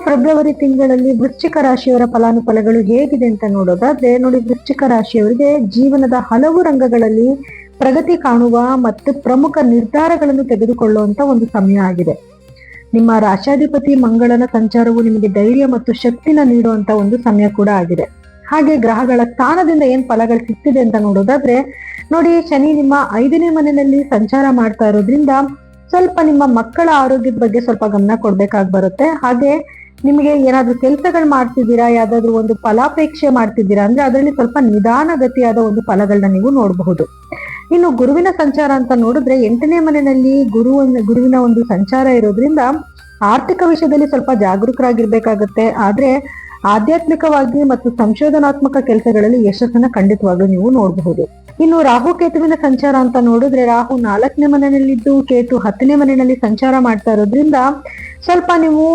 February ತಿಂಗಳಲ್ಲಿ ವೃಶ್ಚಿಕ ರಾಶಿಯವರ ಫಲಾನುಫಲಗಳು ಹೇಗಿದೆ ಅಂತ ನೋಡೋದಾದ್ರೆ ನೋಡಿ, ವೃಶ್ಚಿಕ ರಾಶಿಯವರಿಗೆ ಜೀವನದ ಹಲವು ರಂಗಗಳಲ್ಲಿ ಪ್ರಗತಿ ಕಾಣುವ ಮತ್ತು ಪ್ರಮುಖ ನಿರ್ಧಾರಗಳನ್ನು ತೆಗೆದುಕೊಳ್ಳುವಂತ ಒಂದು ಸಮಯ ಆಗಿದೆ. ನಿಮ್ಮ ರಾಶಾಧಿಪತಿ ಮಂಗಳನ ಸಂಚಾರವು ನಿಮಗೆ ಧೈರ್ಯ ಮತ್ತು ಶಕ್ತಿನ ನೀಡುವಂತ ಒಂದು ಸಮಯ ಕೂಡ ಆಗಿದೆ. ಹಾಗೆ ಗ್ರಹಗಳ ಸ್ಥಾನದಿಂದ ಏನ್ ಫಲಗಳು ಸಿಗ್ತಿದೆ ಅಂತ ನೋಡೋದಾದ್ರೆ ನೋಡಿ, ಶನಿ ನಿಮ್ಮ 5ನೇ ಮನೆಯಲ್ಲಿ ಸಂಚಾರ ಮಾಡ್ತಾ ಇರೋದ್ರಿಂದ ಸ್ವಲ್ಪ ನಿಮ್ಮ ಮಕ್ಕಳ ಆರೋಗ್ಯದ ಬಗ್ಗೆ ಸ್ವಲ್ಪ ಗಮನ ಕೊಡ್ಬೇಕಾಗಿ ಬರುತ್ತೆ. ಹಾಗೆ ನಿಮಗೆ ಏನಾದ್ರೂ ಕೆಲಸಗಳು ಮಾಡ್ತಿದ್ದೀರಾ, ಯಾವ್ದಾದ್ರು ಒಂದು ಫಲಾಪೇಕ್ಷೆ ಮಾಡ್ತಿದ್ದೀರಾ ಅಂದ್ರೆ ಅದರಲ್ಲಿ ಸ್ವಲ್ಪ ನಿಧಾನಗತಿಯಾದ ಒಂದು ಫಲಗಳನ್ನ ನೀವು ನೋಡಬಹುದು. ಇನ್ನು ಗುರುವಿನ ಸಂಚಾರ ಅಂತ ನೋಡಿದ್ರೆ 8ನೇ ಮನೆಯಲ್ಲಿ ಗುರುವಿನ ಒಂದು ಸಂಚಾರ ಇರೋದ್ರಿಂದ ಆರ್ಥಿಕ ವಿಷಯದಲ್ಲಿ ಸ್ವಲ್ಪ ಜಾಗರೂಕರಾಗಿರ್ಬೇಕಾಗತ್ತೆ. ಆದ್ರೆ ಆಧ್ಯಾತ್ಮಿಕವಾಗಿ ಮತ್ತು ಸಂಶೋಧನಾತ್ಮಕ ಕೆಲಸಗಳಲ್ಲಿ ಯಶಸ್ಸನ್ನ ಖಂಡಿತವಾಗ್ಲೂ ನೀವು ನೋಡಬಹುದು. ಇನ್ನು ರಾಹು ಕೇತುವಿನ ಸಂಚಾರ ಅಂತ ನೋಡಿದ್ರೆ ರಾಹು 4ನೇ ಮನೆಯಲ್ಲಿದ್ದು ಕೇತು 10ನೇ ಮನೆಯಲ್ಲಿ ಸಂಚಾರ ಮಾಡ್ತಾ ಇರೋದ್ರಿಂದ ಸ್ವಲ್ಪ ನೀವು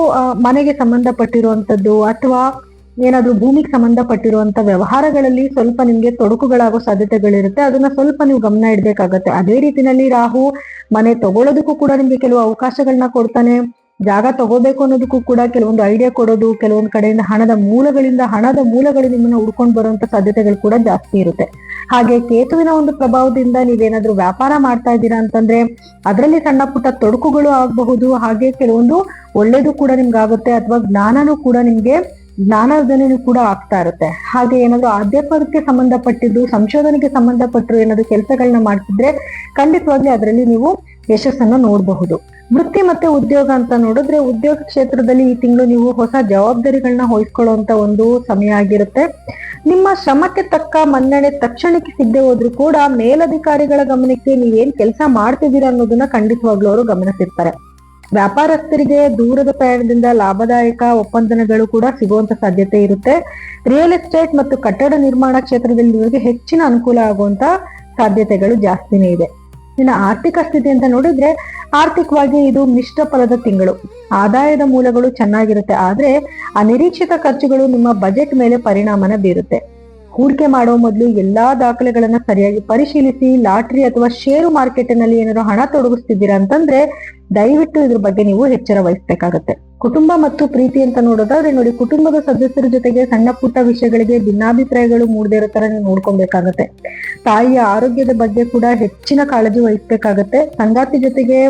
ಮನೆಗೆ ಸಂಬಂಧಪಟ್ಟಿರುವಂತದ್ದು ಅಥವಾ ಏನಾದ್ರೂ ಭೂಮಿಗೆ ಸಂಬಂಧಪಟ್ಟಿರುವಂತ ವ್ಯವಹಾರಗಳಲ್ಲಿ ಸ್ವಲ್ಪ ನಿಮ್ಗೆ ತೊಡಕುಗಳಾಗೋ ಸಾಧ್ಯತೆಗಳಿರುತ್ತೆ. ಅದನ್ನ ಸ್ವಲ್ಪ ನೀವು ಗಮನ ಇಡ್ಬೇಕಾಗತ್ತೆ. ಅದೇ ರೀತಿನಲ್ಲಿ ರಾಹು ಮನೆ ತಗೊಳ್ಳೋದಕ್ಕೂ ಕೂಡ ನಿಮ್ಗೆ ಕೆಲವು ಅವಕಾಶಗಳನ್ನ ಕೊಡ್ತಾನೆ. ಜಾಗ ತಗೋಬೇಕು ಅನ್ನೋದಕ್ಕೂ ಕೂಡ ಕೆಲವೊಂದು ಐಡಿಯಾ ಕೊಡೋದು, ಕೆಲವೊಂದು ಕಡೆಯಿಂದ ಹಣದ ಮೂಲಗಳು ನಿಮ್ಮನ್ನ ಹುಡ್ಕೊಂಡು ಬರುವಂತ ಸಾಧ್ಯತೆಗಳು ಕೂಡ ಜಾಸ್ತಿ ಇರುತ್ತೆ. ಹಾಗೆ ಕೇತುವಿನ ಒಂದು ಪ್ರಭಾವದಿಂದ ನೀವೇನಾದ್ರೂ ವ್ಯಾಪಾರ ಮಾಡ್ತಾ ಇದ್ದೀರಾ ಅಂತಂದ್ರೆ ಅದರಲ್ಲಿ ಸಣ್ಣ ಪುಟ್ಟ ತೊಡಕುಗಳು ಆಗಬಹುದು. ಹಾಗೆ ಕೆಲವೊಂದು ಒಳ್ಳೇದು ಕೂಡ ನಿಮ್ಗೆ ಆಗುತ್ತೆ, ಅಥವಾ ಜ್ಞಾನೋದಯನೂ ಕೂಡ ಆಗ್ತಾ ಇರುತ್ತೆ. ಹಾಗೆ ಏನಾದ್ರು ಆಧ್ಯಾತ್ಮಕ್ಕೆ ಸಂಬಂಧಪಟ್ಟಿದ್ದು, ಸಂಶೋಧನೆಗೆ ಸಂಬಂಧಪಟ್ಟರು ಏನಾದ್ರು ಕೆಲಸಗಳನ್ನ ಮಾಡ್ತಿದ್ರೆ ಖಂಡಿತವಾಗ್ಲಿ ಅದರಲ್ಲಿ ನೀವು ಯಶಸ್ಸನ್ನ ನೋಡಬಹುದು. ವೃತ್ತಿ ಮತ್ತೆ ಉದ್ಯೋಗ ಅಂತ ನೋಡಿದ್ರೆ ಉದ್ಯೋಗ ಕ್ಷೇತ್ರದಲ್ಲಿ ಈ ತಿಂಗಳು ನೀವು ಹೊಸ ಜವಾಬ್ದಾರಿಗಳನ್ನ ವಹಿಸ್ಕೊಳ್ಳುವಂತ ಒಂದು ಸಮಯ ಆಗಿರುತ್ತೆ. ನಿಮ್ಮ ಶ್ರಮಕ್ಕೆ ತಕ್ಕ ಮನ್ನಣೆ ತಕ್ಷಣಕ್ಕೆ ಸಿಗದೆ ಹೋದ್ರು ಕೂಡ ಮೇಲಧಿಕಾರಿಗಳ ಗಮನಕ್ಕೆ ನೀವೇನ್ ಕೆಲಸ ಮಾಡ್ತಿದ್ದೀರಾ ಅನ್ನೋದನ್ನ ಖಂಡಿತವಾಗ್ಲೂ ಅವರು ಗಮನಿಸಿರ್ತಾರೆ. ವ್ಯಾಪಾರಸ್ಥರಿಗೆ ದೂರದ ಪ್ರಯಾಣದಿಂದ ಲಾಭದಾಯಕ ಒಪ್ಪಂದಗಳು ಕೂಡ ಸಿಗುವಂತ ಸಾಧ್ಯತೆ ಇರುತ್ತೆ. ರಿಯಲ್ ಎಸ್ಟೇಟ್ ಮತ್ತು ಕಟ್ಟಡ ನಿರ್ಮಾಣ ಕ್ಷೇತ್ರದಲ್ಲಿ ಇವರಿಗೆ ಹೆಚ್ಚಿನ ಅನುಕೂಲ ಆಗುವಂತ ಸಾಧ್ಯತೆಗಳು ಜಾಸ್ತಿನೇ ಇದೆ. ಇನ್ನು ಆರ್ಥಿಕ ಸ್ಥಿತಿ ಅಂತ ನೋಡಿದ್ರೆ ಆರ್ಥಿಕವಾಗಿ ಇದು ಮಿಶ್ರ ಫಲದ ತಿಂಗಳು. ಆದಾಯದ ಮೂಲಗಳು ಚೆನ್ನಾಗಿರುತ್ತೆ, ಆದ್ರೆ ಅನಿರೀಕ್ಷಿತ ಖರ್ಚುಗಳು ನಿಮ್ಮ ಬಜೆಟ್ ಮೇಲೆ ಪರಿಣಾಮನ ಬೀರುತ್ತೆ. ಹೂಡಿಕೆ ಮಾಡುವ ಮೊದಲು ಎಲ್ಲಾ ದಾಖಲೆಗಳನ್ನ ಸರಿಯಾಗಿ ಪರಿಶೀಲಿಸಿ. ಲಾಟ್ರಿ ಅಥವಾ ಷೇರು ಮಾರ್ಕೆಟ್ನಲ್ಲಿ ಏನಾದ್ರು ಹಣ ತೊಡಗಿಸ್ತಿದ್ದೀರಾ ಅಂತಂದ್ರೆ ದಯವಿಟ್ಟು ಇದ್ರ ಬಗ್ಗೆ ನೀವು ಎಚ್ಚರ ವಹಿಸ್ಬೇಕಾಗತ್ತೆ. ಕುಟುಂಬ ಮತ್ತು ಪ್ರೀತಿ ಅಂತ ನೋಡೋದಾದ್ರೆ ನೋಡಿ, ಕುಟುಂಬದ ಸದಸ್ಯರ ಜೊತೆಗೆ ಸಣ್ಣ ಪುಟ್ಟ ವಿಷಯಗಳಿಗೆ ಭಿನ್ನಾಭಿಪ್ರಾಯಗಳು ಮೂಡದೇ ಇರೋ ತರ ನೀವು ನೋಡ್ಕೊಬೇಕಾಗತ್ತೆ. ತಾಯಿಯ ಆರೋಗ್ಯದ ಬಗ್ಗೆ ಕೂಡ ಹೆಚ್ಚಿನ ಕಾಳಜಿ ವಹಿಸ್ಬೇಕಾಗತ್ತೆ. ಸಂಗಾತಿ ಜೊತೆಗೆ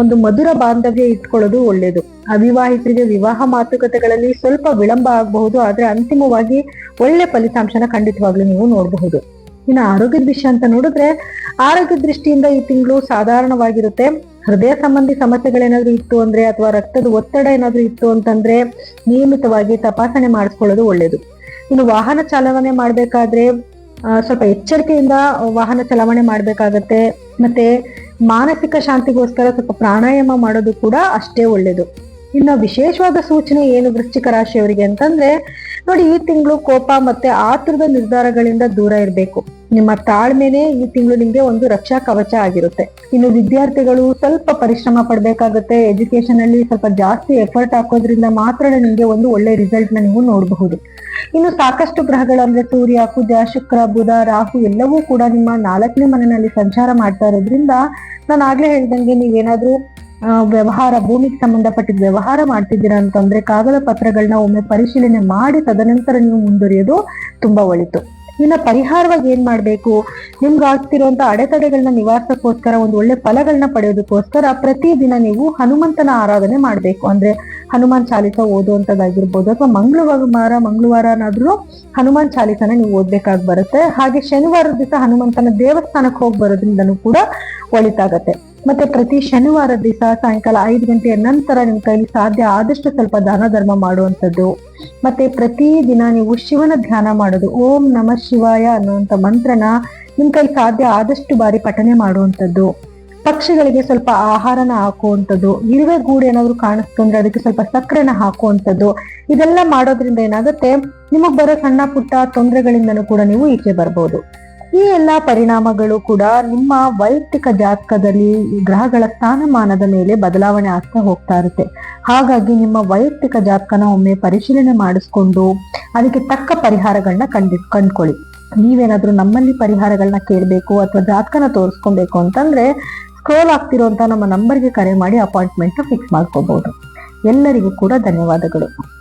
ಒಂದು ಮಧುರ ಬಾಂಧವ್ಯ ಇಟ್ಕೊಳ್ಳೋದು ಒಳ್ಳೇದು. ಅವಿವಾಹಿತರಿಗೆ ವಿವಾಹ ಮಾತುಕತೆಗಳಲ್ಲಿ ಸ್ವಲ್ಪ ವಿಳಂಬ ಆಗಬಹುದು, ಆದ್ರೆ ಅಂತಿಮವಾಗಿ ಒಳ್ಳೆ ಫಲಿತಾಂಶನ ಖಂಡಿತವಾಗ್ಲೂ ನೀವು ನೋಡಬಹುದು. ಇನ್ನು ಆರೋಗ್ಯದ ವಿಷಯ ಅಂತ ನೋಡಿದ್ರೆ ಆರೋಗ್ಯ ದೃಷ್ಟಿಯಿಂದ ಈ ತಿಂಗಳು ಸಾಧಾರಣವಾಗಿರುತ್ತೆ. ಹೃದಯ ಸಂಬಂಧಿ ಸಮಸ್ಯೆಗಳೇನಾದ್ರೂ ಇತ್ತು ಅಂದ್ರೆ ಅಥವಾ ರಕ್ತದ ಒತ್ತಡ ಏನಾದ್ರೂ ಇತ್ತು ಅಂತಂದ್ರೆ ನಿಯಮಿತವಾಗಿ ತಪಾಸಣೆ ಮಾಡಿಸ್ಕೊಳ್ಳೋದು ಒಳ್ಳೇದು. ಇನ್ನು ವಾಹನ ಚಾಲನೆ ಮಾಡ್ಬೇಕಾದ್ರೆ ಸ್ವಲ್ಪ ಎಚ್ಚರಿಕೆಯಿಂದ ವಾಹನ ಚಲಾವಣೆ ಮಾಡ್ಬೇಕಾಗತ್ತೆ. ಮತ್ತೆ ಮಾನಸಿಕ ಶಾಂತಿಗೋಸ್ಕರ ಸ್ವಲ್ಪ ಪ್ರಾಣಾಯಾಮ ಮಾಡೋದು ಕೂಡ ಅಷ್ಟೇ ಒಳ್ಳೇದು. ಇನ್ನು ವಿಶೇಷವಾದ ಸೂಚನೆ ಏನು ವೃಶ್ಚಿಕ ರಾಶಿಯವರಿಗೆ ಅಂತಂದ್ರೆ ನೋಡಿ, ಈ ತಿಂಗಳು ಕೋಪ ಮತ್ತೆ ಆತುರದ ನಿರ್ಧಾರಗಳಿಂದ ದೂರ ಇರಬೇಕು. ನಿಮ್ಮ ತಾಳ್ಮೆನೆ ಈ ತಿಂಗಳು ನಿಮ್ಗೆ ಒಂದು ರಕ್ಷಾ ಕವಚ ಆಗಿರುತ್ತೆ. ಇನ್ನು ವಿದ್ಯಾರ್ಥಿಗಳು ಸ್ವಲ್ಪ ಪರಿಶ್ರಮ ಪಡ್ಬೇಕಾಗತ್ತೆ. ಎಜುಕೇಶನ್ ಅಲ್ಲಿ ಸ್ವಲ್ಪ ಜಾಸ್ತಿ ಎಫರ್ಟ್ ಹಾಕೋದ್ರಿಂದ ಮಾತ್ರ ನಿಮ್ಗೆ ಒಂದು ಒಳ್ಳೆ ರಿಸಲ್ಟ್ ನ ನೀವು ನೋಡಬಹುದು. ಇನ್ನು ಸಾಕಷ್ಟು ಗ್ರಹಗಳು ಅಂದ್ರೆ ಸೂರ್ಯ, ಕುಜ, ಶುಕ್ರ, ಬುಧ, ರಾಹು ಎಲ್ಲವೂ ಕೂಡ ನಿಮ್ಮ 4ನೇ ಮನೆಯಲ್ಲಿ ಸಂಚಾರ ಮಾಡ್ತಾ ಇರೋದ್ರಿಂದ ನಾನು ಆಗ್ಲೇ ಹೇಳ್ದಂಗೆ ನೀವೇನಾದ್ರೂ ವ್ಯವಹಾರ, ಭೂಮಿಗೆ ಸಂಬಂಧಪಟ್ಟಿದ್ದ ವ್ಯವಹಾರ ಮಾಡ್ತಿದ್ದೀರಾ ಅಂತಂದ್ರೆ ಕಾಗದ ಪತ್ರಗಳನ್ನ ಒಮ್ಮೆ ಪರಿಶೀಲನೆ ಮಾಡಿ ತದನಂತರ ನೀವು ಮುಂದುವರಿಯೋದು ತುಂಬಾ ಒಳಿತು. ಇನ್ನು ಪರಿಹಾರವಾಗಿ ಏನ್ ಮಾಡ್ಬೇಕು, ನಿಮ್ಗೆ ಆಗ್ತಿರುವಂತ ಅಡೆತಡೆಗಳನ್ನ ನಿವಾರಿಸಕ್ಕೋಸ್ಕರ, ಒಂದು ಒಳ್ಳೆ ಫಲಗಳನ್ನ ಪಡೆಯೋದಕ್ಕೋಸ್ಕರ ಪ್ರತಿದಿನ ನೀವು ಹನುಮಂತನ ಆರಾಧನೆ ಮಾಡ್ಬೇಕು. ಅಂದ್ರೆ ಹನುಮಾನ್ ಚಾಲಿಸ ಓದುವಂತದ್ದಾಗಿರ್ಬೋದು, ಅಥವಾ ಮಂಗಳವಾರನಾದ್ರೂ ಹನುಮಾನ್ ಚಾಲಿಸನ ನೀವು ಓದ್ಬೇಕಾಗಿ ಬರುತ್ತೆ. ಹಾಗೆ ಶನಿವಾರದ ದಿವಸ ಹನುಮಂತನ ದೇವಸ್ಥಾನಕ್ಕೆ ಹೋಗಿ ಬರೋದ್ರಿಂದನೂ ಕೂಡ ಒಳಿತಾಗತ್ತೆ. ಮತ್ತೆ ಪ್ರತಿ ಶನಿವಾರ ದಿವಸ ಸಾಯಂಕಾಲ 5 ಗಂಟೆಯ ನಂತರ ನಿಮ್ ಕೈಲಿ ಸಾಧ್ಯ ಆದಷ್ಟು ಸ್ವಲ್ಪ ದಾನ ಧರ್ಮ ಮಾಡುವಂಥದ್ದು. ಮತ್ತೆ ಪ್ರತಿ ದಿನ ನೀವು ಶಿವನ ಧ್ಯಾನ ಮಾಡೋದು, ಓಂ ನಮಃ ಶಿವಾಯ ಅನ್ನುವಂಥ ಮಂತ್ರನ ನಿಮ್ ಕೈಲಿ ಸಾಧ್ಯ ಆದಷ್ಟು ಬಾರಿ ಪಠನೆ ಮಾಡುವಂಥದ್ದು. ಪಕ್ಷಿಗಳಿಗೆ ಸ್ವಲ್ಪ ಆಹಾರನ ಹಾಕುವಂಥದ್ದು. ಇರುವೆ ಗೂಡು ಏನಾದ್ರು ಕಾಣಿಸ್ಕೊಂಡ್ರೆ ಅದಕ್ಕೆ ಸ್ವಲ್ಪ ಸಕ್ಕರೆನ ಹಾಕುವಂಥದ್ದು. ಇದೆಲ್ಲ ಮಾಡೋದ್ರಿಂದ ಏನಾಗುತ್ತೆ, ನಿಮಗ್ ಬರೋ ಸಣ್ಣ ಪುಟ್ಟ ತೊಂದರೆಗಳಿಂದನೂ ಕೂಡ ನೀವು ಈಚೆ ಬರ್ಬೋದು. ಈ ಎಲ್ಲಾ ಪರಿಣಾಮಗಳು ಕೂಡ ನಿಮ್ಮ ವೈಯಕ್ತಿಕ ಜಾತಕದಲ್ಲಿ ಗ್ರಹಗಳ ಸ್ಥಾನಮಾನದ ಮೇಲೆ ಬದಲಾವಣೆ ಆಗ್ತಾ ಹೋಗ್ತಾ ಇರುತ್ತೆ. ಹಾಗಾಗಿ ನಿಮ್ಮ ವೈಯಕ್ತಿಕ ಜಾತಕನ ಒಮ್ಮೆ ಪರಿಶೀಲನೆ ಮಾಡಿಸ್ಕೊಂಡು ಅದಕ್ಕೆ ತಕ್ಕ ಪರಿಹಾರಗಳನ್ನ ಕಂಡ್ಕೊಳ್ಳಿ. ನೀವೇನಾದ್ರೂ ನಮ್ಮಲ್ಲಿ ಪರಿಹಾರಗಳನ್ನ ಕೇಳಬೇಕು ಅಥವಾ ಜಾತಕನ ತೋರಿಸ್ಕೊಬೇಕು ಅಂತಂದ್ರೆ ಸ್ಕ್ರೋಲ್ ಆಗ್ತಿರುವಂತ ನಮ್ಮ ನಂಬರ್ಗೆ ಕರೆ ಮಾಡಿ ಅಪಾಯಿಂಟ್ಮೆಂಟ್ ಫಿಕ್ಸ್ ಮಾಡ್ಕೋಬಹುದು. ಎಲ್ಲರಿಗೂ ಕೂಡ ಧನ್ಯವಾದಗಳು.